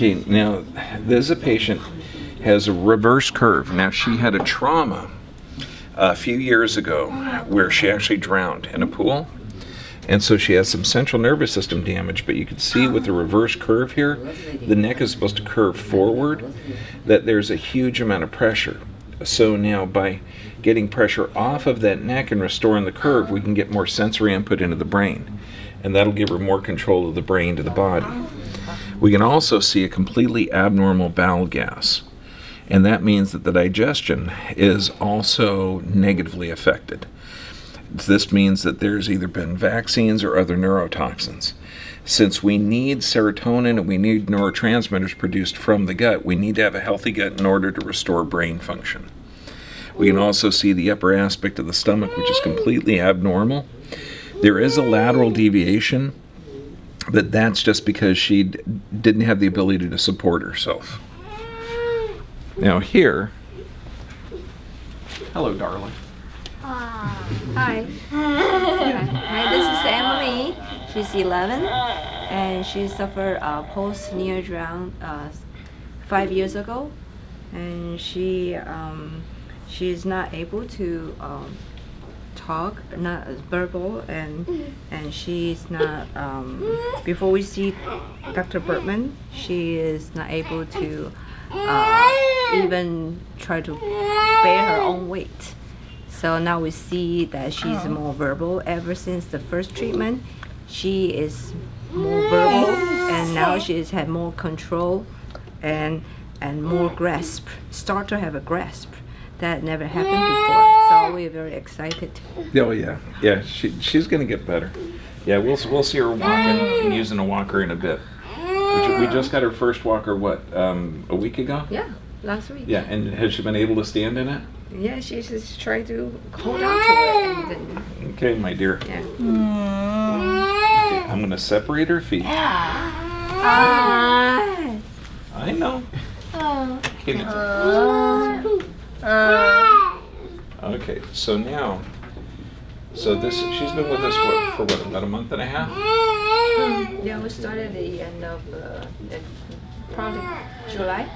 Okay, now this is a patient has a reverse curve. Now she had a trauma a few years ago where she actually drowned in a pool. And so she has some central nervous system damage, but you can see with the reverse curve here, the neck is supposed to curve forward, that there's a huge amount of pressure. So now by getting pressure off of that neck and restoring the curve, we can get more sensory input into the brain. And that'll give her more control of the brain to the body. We can also see a completely abnormal bowel gas. And that means that the digestion is also negatively affected. This means that there's either been vaccines or other neurotoxins. Since we need serotonin and we need neurotransmitters produced from the gut, we need to have a healthy gut in order to restore brain function. We can also see the upper aspect of the stomach, which is completely abnormal. There is a lateral deviation, but that's just because she didn't have the ability to support herself. Now here, hello darling. Hi. Hi, this is Emily. She's 11 and she suffered a post near drown 5 years ago, and she's not able to talk, not verbal, and she's not before we see Dr. Bergman, she is not able to even try to bear her own weight. So now we see that she's more verbal. Ever since the first treatment, she is more verbal, and now she's had more control and more grasp. Start to have a grasp that never happened before. So we're very excited. Oh yeah. She's gonna get better. Yeah, we'll see her walking and using a walker in a bit. We just got her first walker a week ago? Yeah, last week. Yeah, and has she been able to stand in it? Yeah, she's just trying to hold on to it. And then, okay, my dear. Yeah. Okay, I'm going to separate her feet. I know. Okay, so now, she's been with us for about a month and a half? Yeah, we started the end of probably July.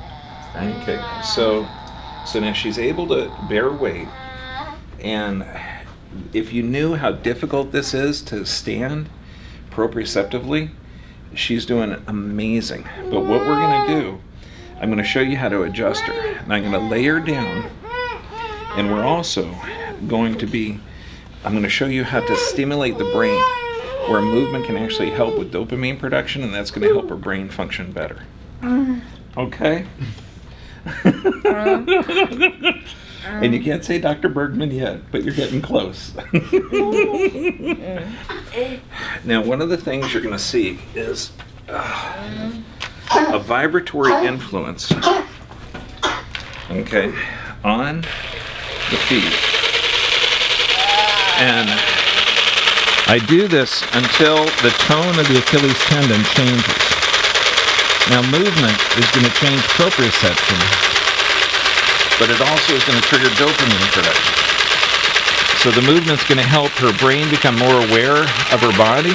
Okay, so now she's able to bear weight, and if you knew how difficult this is to stand proprioceptively, she's doing amazing. But what we're going to do, I'm going to show you how to adjust her. And I'm going to lay her down, and we're also going to I'm going to show you how to stimulate the brain, where movement can actually help with dopamine production, and that's going to help her brain function better. Okay? And you can't say Dr. Bergman yet, but you're getting close. Now, one of the things you're going to see is a vibratory influence, okay, on the feet. And I do this until the tone of the Achilles tendon changes. Now, movement is going to change proprioception, but it also is going to trigger dopamine production. So the movement's going to help her brain become more aware of her body.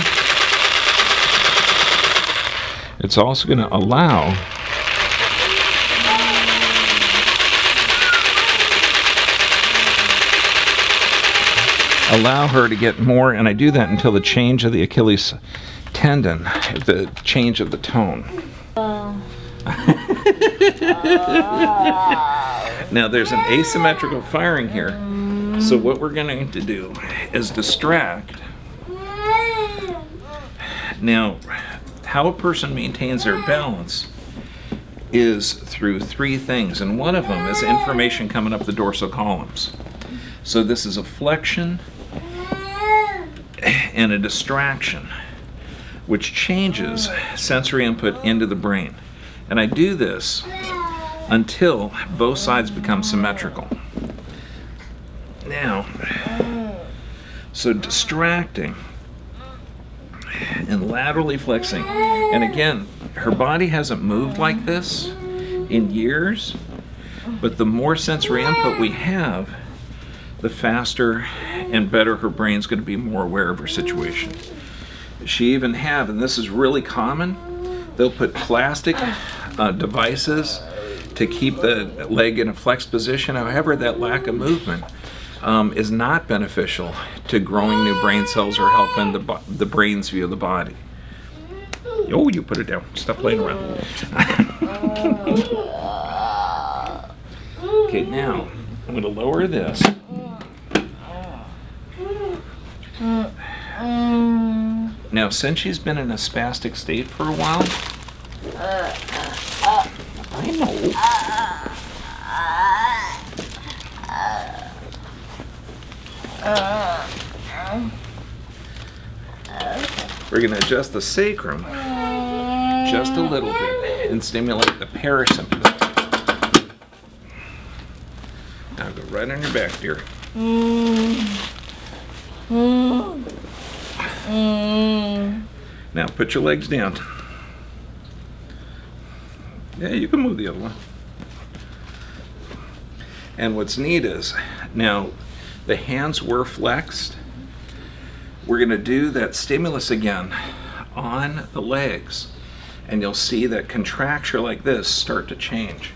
It's also going to allow her to get more, and I do that until the change of the Achilles tendon, the change of the tone. Now there's an asymmetrical firing here, so what we're going to do is distract. Now, how a person maintains their balance is through three things, and one of them is information coming up the dorsal columns. So this is a flexion and a distraction, which changes sensory input into the brain. And I do this until both sides become symmetrical. Now, so distracting and laterally flexing. And again, her body hasn't moved like this in years, but the more sensory input we have, the faster and better her brain's going to be more aware of her situation. She even have, and this is really common, they'll put plastic devices to keep the leg in a flexed position. However, that lack of movement is not beneficial to growing new brain cells or helping the brain's view of the body. Oh, you put it down. Stop playing around. Okay, now I'm going to lower this. Now, since she's been in a spastic state for a while, I know. We're going to adjust the sacrum just a little bit and stimulate the parasympathetic. Now go right on your back, dear. Now put your legs down. Yeah, you can move the other one. And what's neat is, now the hands were flexed. We're going to do that stimulus again on the legs, and you'll see that contracture like this start to change.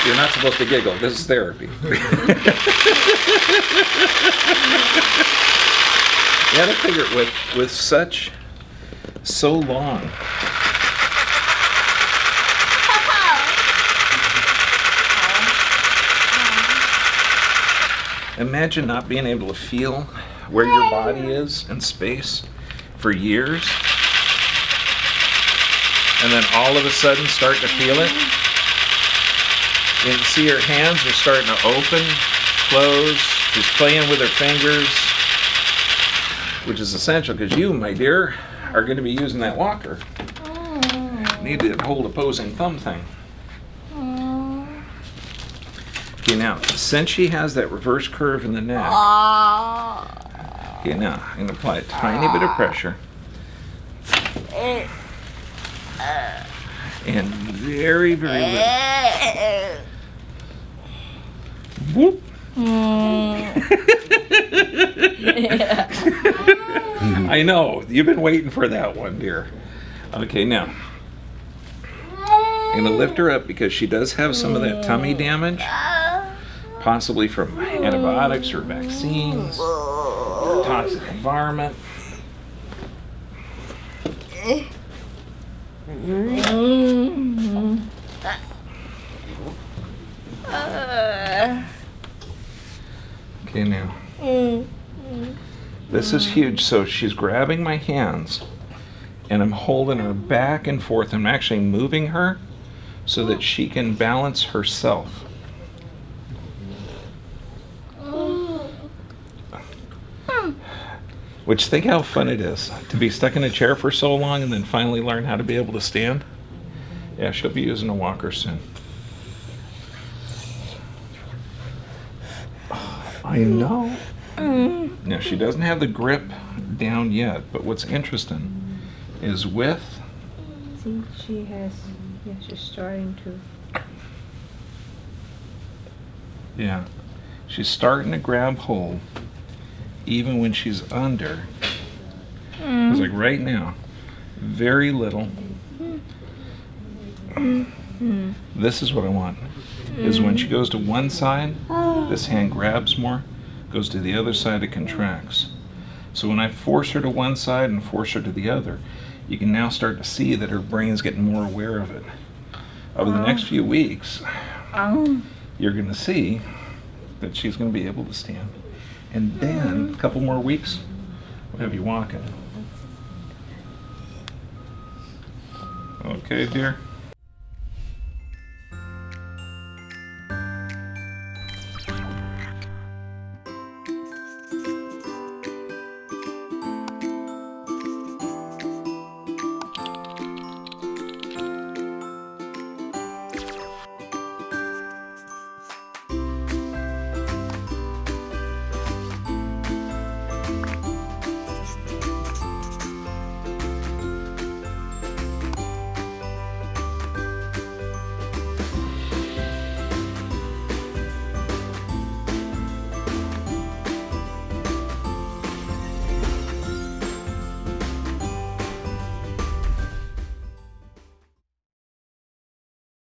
You're not supposed to giggle. This is therapy. You gotta figure it with so long. Imagine not being able to feel where your body is in space for years, and then all of a sudden start to feel it. You can see her hands are starting to open, close. She's playing with her fingers, which is essential because you, my dear, are going to be using that walker. You need to hold opposing thumb thing. Okay, now, since she has that reverse curve in the neck, okay, now I'm going to apply a tiny bit of pressure. And very, very little. Whoop. I know, you've been waiting for that one, dear. Okay, now, I'm going to lift her up because she does have some of that tummy damage, possibly from antibiotics or vaccines, or toxic environment. Okay, now. This is huge. So she's grabbing my hands and I'm holding her back and forth. I'm actually moving her so that she can balance herself. Which, think how fun it is to be stuck in a chair for so long and then finally learn how to be able to stand. Yeah, she'll be using a walker soon. I know. Now, she doesn't have the grip down yet, but what's interesting is with... See, she has, yeah, she's starting to... Yeah, she's starting to grab hold even when she's under. It's like right now, very little. This is what I want, is when she goes to one side, this hand grabs more, goes to the other side, it contracts. So when I force her to one side and force her to the other, you can now start to see that her brain's getting more aware of it. Over the next few weeks, you're going to see that she's going to be able to stand. And then, a couple more weeks, we'll have you walking. Okay, dear?